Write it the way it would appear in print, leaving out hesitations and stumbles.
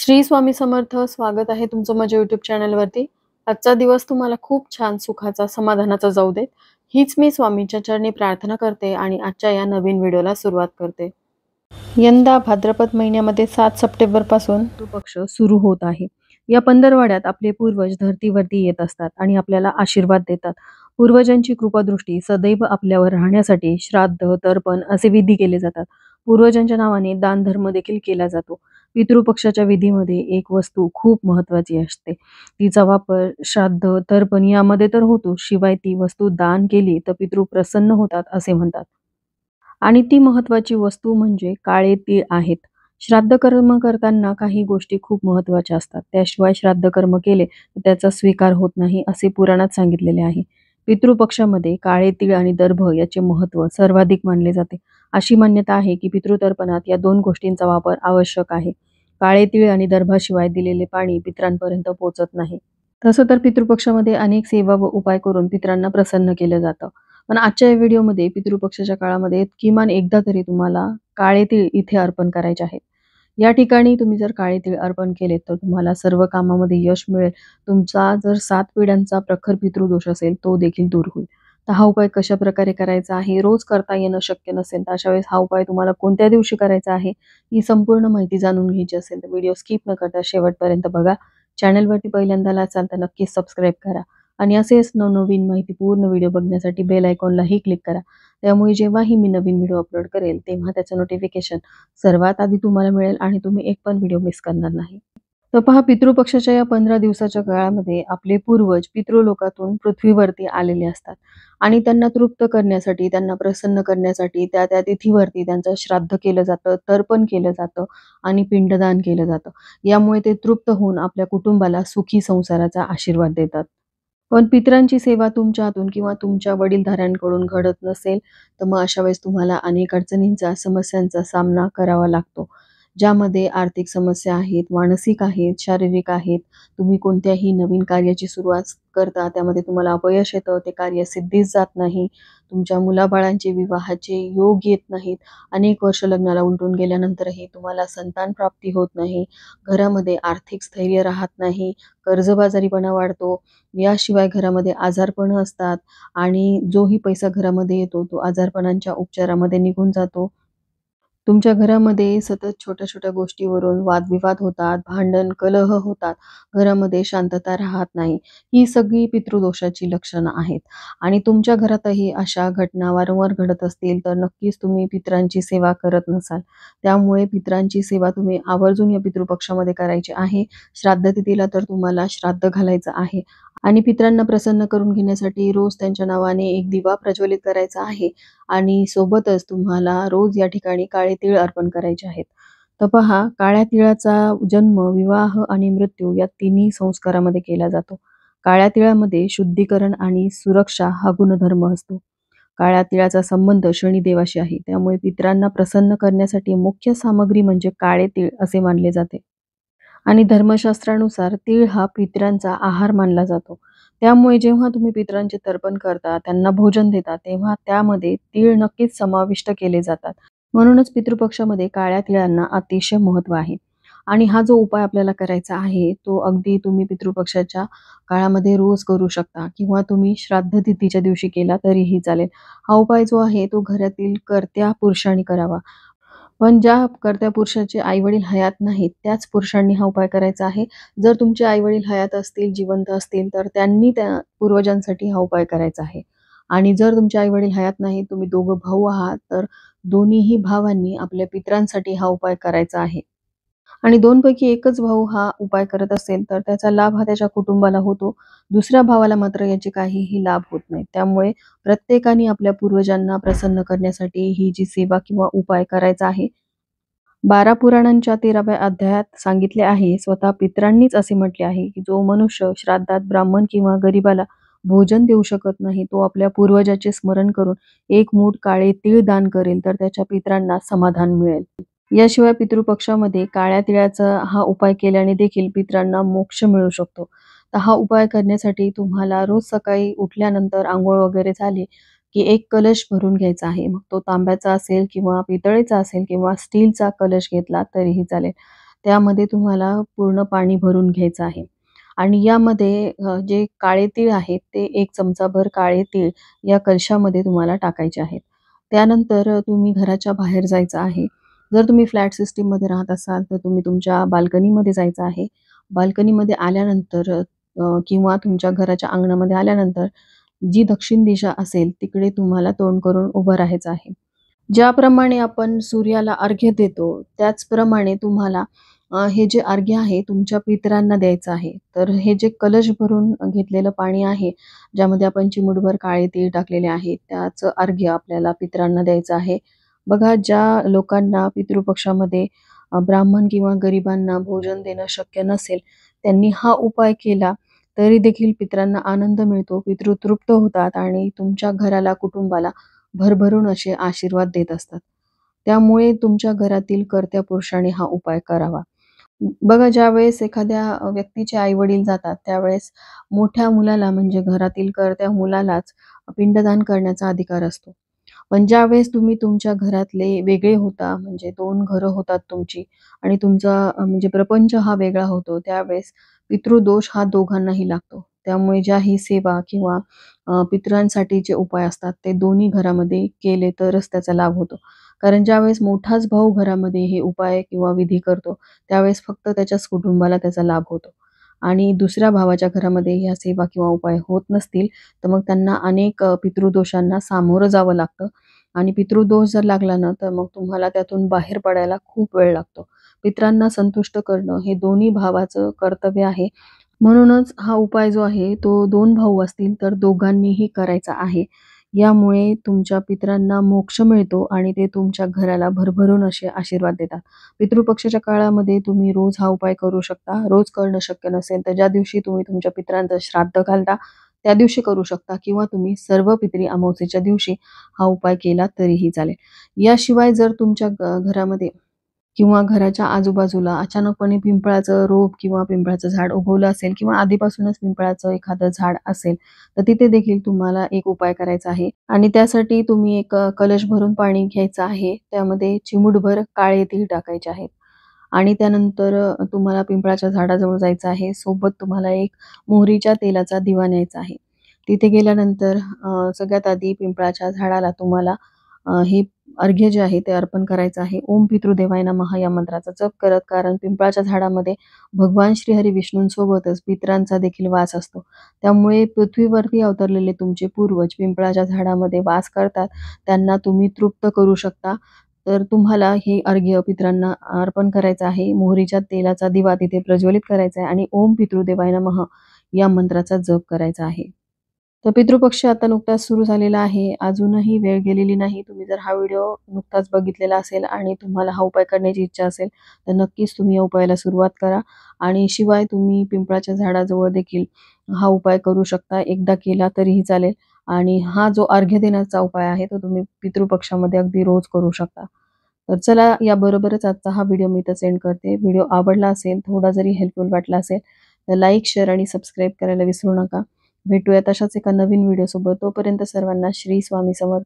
श्री स्वामी समर्थ. स्वागत आहे तुमचं माझ्या YouTube चॅनलवरती. आजचा दिवस तुम्हाला खूप छान, सुखाचा, समाधानाचा जाऊ देत. हीच मी स्वामींच्या चरणी प्रार्थना करते आणि आजच्या या नवीन व्हिडिओला सुरुवात करते. यंदा भाद्रपद महिन्यामध्ये 7 सप्टेंबरपासून पितृपक्ष सुरू होत आहे. या पंधरवड्यात आपले पूर्वज धर्तीवरती येत असतात आणि आपल्याला आशीर्वाद देतात. पूर्वजांची कृपादृष्टी सदैव आपल्यावर राहण्यासाठी श्राद्ध, तर्पण असे विधी केले जातात. पूर्वजांच्या नावाने दान धर्म देखील केला जातो. पितृपक्षाच्या विधीमध्ये एक वस्तू खूप महत्त्वाची असते. तिचा वापर श्राद्ध, तर्पण यामध्ये तर होतो, शिवाय ती वस्तू दान केली तर पितृ प्रसन्न होतात असे म्हणतात. आणि ती महत्त्वाची वस्तू म्हणजे काळे तीळ आहेत. श्राद्ध कर्म करताना काही गोष्टी खूप महत्त्वाच्या असतात. त्याशिवाय श्राद्ध कर्म केले तर त्याचा स्वीकार होत नाही असे पुराणात सांगितलेले आहे. पितृपक्षामध्ये काळे तीळ आणि दर्भ याचे महत्त्व सर्वाधिक मानले जाते. अशी मान्यता आहे की पितृतर्पणात या दोन गोष्टींचा वापर आवश्यक आहे. काळे तीळ आणि दर्भाशिवाय दिलेले पाणी पितरांपर्यंत पोहोचत नाही. तसं तर पितृपक्षामध्ये अनेक सेवा व उपाय करून पितरांना प्रसन्न केलं जातं. पण आजच्या या व्हिडिओमध्ये पितृपक्षाच्या काळामध्ये किमान एकदा तरी तुम्हाला काळे तीळ इथे अर्पण करायचे आहेत. या ठिकाणी तुम्ही जर काळे तीळ अर्पण केले तर तुम्हाला सर्व कामामध्ये यश मिळेल. तुमचा जर 7 पिढ्यांचा प्रखर पितृदोष असेल तो देखील दूर होईल. तर हा उपाय कशा प्रकारे करायचा आहे, रोज करता येणं शक्य नसेल तर अशा वेळेस हा उपाय तुम्हाला कोणत्या दिवशी करायचा आहे, ही संपूर्ण माहिती जाणून घ्यायची असेल तर व्हिडिओ स्किप न करता शेवटपर्यंत बघा. चॅनलवरती पहिल्यांदा असाल तर नक्कीच सबस्क्राईब करा आणि असेच नवनवीन माहितीपूर्ण व्हिडिओ बघण्यासाठी बेल आयकॉनलाही क्लिक करा. त्यामुळे जेव्हाही मी नवीन व्हिडिओ अपलोड करेल तेव्हा त्याचं नोटिफिकेशन सर्वात आधी तुम्हाला मिळेल आणि तुम्ही एक पण व्हिडिओ मिस करणार नाही. तर पहा, पितृपक्षाच्या या 15 दिवसाच्या काळामध्ये आपले पूर्वज पितृलोकातून पृथ्वीवरती आलेले असतात आणि त्यांना तृप्त करण्यासाठी, त्यांना प्रसन्न करण्यासाठी त्या त्या तिथीवरती त्यांचं श्राद्ध केलं जातं, तर्पण केलं जातं आणि पिंडदान केलं जातं. यामुळे ते तृप्त होऊन आपल्या कुटुंबाला सुखी संसाराचा आशीर्वाद देतात. पण पितरांची सेवा तुमच्या हातून किंवा तुमच्या वडीलधाऱ्यांकडून घडत नसेल तर मग अशा वेळेस तुम्हाला अनेक अडचणींचा, समस्यांचा सामना करावा लागतो. ज्यामध्ये आर्थिक समस्या आहेत, मानसिक आहेत, शारीरिक आहेत. तुम्ही कोणत्याही नवीन कार्याची सुरुवात करता त्यामध्ये तुम्हाला अपयश येतं, ते कार्य सिद्धीस जात नाही. तुमच्या मुलाबाळांचे विवाहाचे योग येत नाहीत. अनेक वर्ष लग्नाला उलटून गेल्यानंतरही तुम्हाला संतान प्राप्ती होत नाही. घरामध्ये आर्थिक स्थैर्य राहत नाही, कर्जबाजारीपणा वाढतो. याशिवाय घरामध्ये आजारपणं असतात आणि जोही पैसा घरामध्ये येतो तो आजारपणांच्या उपचारामध्ये निघून जातो. तुमच्या घरामध्ये सतत छोट्या-छोट्या गोष्टीवरून वादविवाद होतात, भांडण, कलह होतात. घरामध्ये शांतता राहत नाही. ही सगळी पितृदोषाची लक्षणं आहेत आणि तुमच्या घरातही अशा घटना वारंवार घडत असतील तर नक्कीच तुम्ही पितरांची सेवा करत नसाल. त्यामुळे पितरांची सेवा तुम्ही आवर्जून या पितृपक्षामध्ये करायची आहे. श्राद्ध तिथीला तर तुम्हाला श्राद्ध घालायचं आहे आणि पितरांना प्रसन्न करून घेण्यासाठी रोज त्यांच्या नावाने एक दिवा प्रज्वलित करायचा आहे आणि सोबतच तुम्हाला रोज या ठिकाणी काळे तीळ अर्पण करायचे आहेत. तर पहा, काळ्या तिळाचा जन्म, विवाह आणि मृत्यू या तिन्ही संस्कारामध्ये केला जातो. काळ्या तिळामध्ये शुद्धीकरण आणि सुरक्षा हा गुणधर्म असतो. काळ्या तिळाचा संबंध शनिदेवाशी आहे. त्यामुळे पितरांना प्रसन्न करण्यासाठी मुख्य सामग्री म्हणजे काळे तीळ असे मानले जाते. आणि धर्मशास्त्रानुसार तीळ हा पितरांचा आहार मानला जातो. त्यामुळे जेव्हा तुम्ही पितरांचे तर्पण करता, त्यांना भोजन देता, तेव्हा त्यामध्ये तीळ नक्कीच समाविष्ट केले जातात. म्हणूनच पितृपक्षामध्ये काळ्या तिळांना अतिशय महत्त्व आहे. आणि हा जो उपाय आपल्याला करायचा आहे, तो अगदी तुम्ही पितृपक्षाच्या काळामध्ये रोज करू शकता किंवा तुम्ही श्राद्ध तिथीच्या दिवशी केला तरीही चालेल. हा उपाय जो आहे तो घरातील कर्त्या पुरुषांनी करावा. पण ज्या कर्त्या पुरुषाचे आई-वडील हयात नाहीत, त्याच पुरुषांनी हा उपाय करायचा आहे. जर तुमचे आई-वडील हयात असतील, जिवंत असतील, तर त्यांनी त्या पूर्वजांसाठी हा उपाय करायचा आहे. आणि जर तुमचे आई-वडील हयात नाहीत, तुम्ही दोघं भाऊ आहात, तर दोन्हीही भावांनी आपल्या पितरांसाठी हा उपाय करायचा आहे. आणि 2 पैकी एकच भाऊ हा उपाय करत असेल, तर त्याचा लाभ हा त्याच्या कुटुंबाला होतो. दुसऱ्या भावाला मात्र याचे काहीही लाभ होत नाही. त्यामुळे प्रत्येकाने आपल्या पूर्वजांना प्रसन्न करण्यासाठी ही जी सेवा किंवा उपाय करायचा आहे. 12 पुराणांच्या 13व्या अध्यायात सांगितले आहे, स्वतः पितरांनीच असे म्हटले आहे, की जो मनुष्य श्राद्धात ब्राह्मण किंवा गरिबाला भोजन देऊ शकत नाही, तो आपल्या पूर्वजाचे स्मरण करून एक मूठ काळे तीळ दान करेल, तर त्याच्या पितरांना समाधान मिळेल. याशिवाय पितृपक्षामध्ये काळ्या तिळाचा हा उपाय केल्याने देखील पितरांना मोक्ष मिळू शकतो. तर हा उपाय करण्यासाठी तुम्हाला रोज सकाळी उठल्यानंतर अंघोळ वगैरे झाली, की एक कलश भरून घ्यायचा आहे. मग तो तांब्याचा असेल किंवा पितळेचा असेल किंवा स्टीलचा कलश घेतला तरीही चालेल. त्यामध्ये तुम्हाला पूर्ण पाणी भरून घ्यायचं आहे. आणि यामध्ये जे काळे तीळ आहेत ते 1 चमचाभर काळे तीळ या कलशामध्ये तुम्हाला टाकायचे आहेत. त्यानंतर तुम्ही घराच्या बाहेर जायचं आहे. जर तुम्ही फ्लॅट सिस्टममध्ये राहत असाल तर तुम्ही तुमच्या बाल्कनीमध्ये जायचं आहे. बाल्कनीमध्ये आल्यानंतर किंवा तुमच्या घराच्या अंगणामध्ये आल्यानंतर जी दक्षिण दिशा असेल तिकडे तुम्हाला तोंड करून उभं राहायचं आहे. ज्याप्रमाणे आपण सूर्याला अर्घ्य देतो, त्याचप्रमाणे तुम्हाला हे जे अर्घ्य आहे तुमच्या पितरांना द्यायचं आहे. तर हे जे कलश भरून घेतलेलं पाणी आहे, ज्यामध्ये आपण चिमूटभर काळे तीळ टाकलेले आहे, त्याचं अर्घ्य आपल्याला पितरांना द्यायचं आहे. बघा, ज्या लोकांना पितृपक्षामध्ये ब्राह्मण किंवा गरिबांना भोजन देणं शक्य नसेल, त्यांनी हा उपाय केला तरी देखील पितरांना आनंद मिळतो, पितृ तृप्त होतात आणि तुमच्या घराला, कुटुंबाला भरभरून असे आशीर्वाद देत असतात. त्यामुळे तुमच्या घरातील कर्त्या पुरुषाने हा उपाय करावा. बघा, ज्यावेळेस एखाद्या व्यक्तीचे आई-वडील जातात, त्यावेळेस मोठ्या मुलाला म्हणजे घरातील कर्त्या मुलालाच पिंडदान करण्याचा अधिकार असतो. पण ज्यावेळेस तुम्ही तुमच्या घरातले वेगळे होता, म्हणजे 2 घरं होतात तुमची आणि तुमचा म्हणजे प्रपंच हा वेगळा होतो, त्यावेळेस पितृदोष हा दोघांनाही लागतो. त्यामुळे ज्याही सेवा किंवा पितरांसाठी जे उपाय असतात, ते दोन्ही घरामध्ये केले तरच त्याचा लाभ होतो. कारण ज्यावेळेस मोठाच भाऊ घरामध्ये हे उपाय किंवा विधी करतो, त्यावेळेस फक्त त्याच्याच कुटुंबाला त्याचा लाभ होतो. आणि दुसऱ्या भावाच्या घरामध्ये ह्या सेवा किंवा उपाय होत नसतील, तर मग त्यांना अनेक पितृदोषांना सामोरं जावं लागतं आणि पितृदोष जर लागला ना, तर मग तुम्हाला त्यातून बाहेर पडायला खूप वेळ लागतो. पितरांना संतुष्ट करणं हे दोन्ही भावाचं कर्तव्य आहे. म्हणूनच हा उपाय जो आहे तो 2 भाऊ असतील तर दोघांनीही करायचा आहे. यामुळे तुमच्या पितरांना मोक्ष मिळतो आणि ते तुमच्या घराला भरभरून असे आशीर्वाद देतात. पितृपक्षाच्या काळामध्ये तुम्ही रोज हा उपाय करू शकता. रोज करणं शक्य नसेल तर ज्या दिवशी तुम्ही तुमच्या पितरांचं श्राद्ध घालता, त्या दिवशी करू शकता किंवा तुम्ही सर्व पितरी अमावस्येच्या दिवशी हा उपाय केला तरीही चालेल. याशिवाय जर तुमच्या घरामध्ये किंवा घराच्या आजूबाजूला अचानकपणे पिंपळाचं रोप किंवा पिंपळाचं झाड उगवलं असेल किंवा आधीपासूनच पिंपळाचं एखादं झाड असेल, तर तिथे देखील तुम्हाला एक उपाय करायचा आहे आणि त्यासाठी तुम्ही एक कलश भरून पाणी घ्यायचं आहे. त्यामध्ये चिमूटभर काळे तीळ टाकायचे आहेत आणि त्यानंतर तुम्हाला पिंपळाच्या झाडाजवळ जायचं आहे. सोबत तुम्हाला एक मोहरीच्या तेलाचा दिवा न्यायचा आहे. तिथे गेल्यानंतर सगळ्यात आधी पिंपळाच्या झाडाला तुम्हाला हे अर्घ्य जे आहे ते अर्पण करायचं आहे. ओम पितृदेवाय नमः या मंत्राचा जप करत, कारण पिंपळाच्या झाडामध्ये भगवान श्रीहरी विष्णूंसोबतच पितरांचा देखील वास असतो. त्यामुळे पृथ्वीवरती अवतरलेले तुमचे पूर्वज पिंपळाच्या झाडामध्ये वास करतात. त्यांना तुम्ही तृप्त करू शकता. तर तुम्हाला हे अर्घ्य पितरांना अर्पण करायचं आहे. मोहरीच्या तेलाचा दिवा तिथे प्रज्वलित करायचा आहे आणि ओम पितृदेवाय नमः या मंत्राचा जप करायचा आहे. तर पितृपक्ष आता नुकताच सुरू झालेला आहे. अजूनही वेळ गेलेली नाही. तुम्ही जर हा व्हिडिओ नुकताच बघितलेला असेल आणि तुम्हाला हा उपाय करण्याची इच्छा असेल, तर नक्कीच तुम्ही या उपायाला सुरुवात करा. आणि शिवाय तुम्ही पिंपळाच्या झाडाजवळ देखील हा उपाय करू शकता. एकदा केला तरीही चालेल. आणि हा जो अर्घ्य देण्याचा उपाय आहे, तो तुम्ही पितृपक्षामध्ये अगदी रोज करू शकता. तर चला, याबरोबरच आजचा हा व्हिडिओ मी इथं सेंड करते. व्हिडिओ आवडला असेल, थोडा जरी हेल्पफुल वाटला असेल, तर लाईक, शेअर आणि सबस्क्राईब करायला विसरू नका. भेटूया तशाच एका नवीन व्हिडिओसोबत. तोपर्यंत सर्वांना श्री स्वामी समर्थ.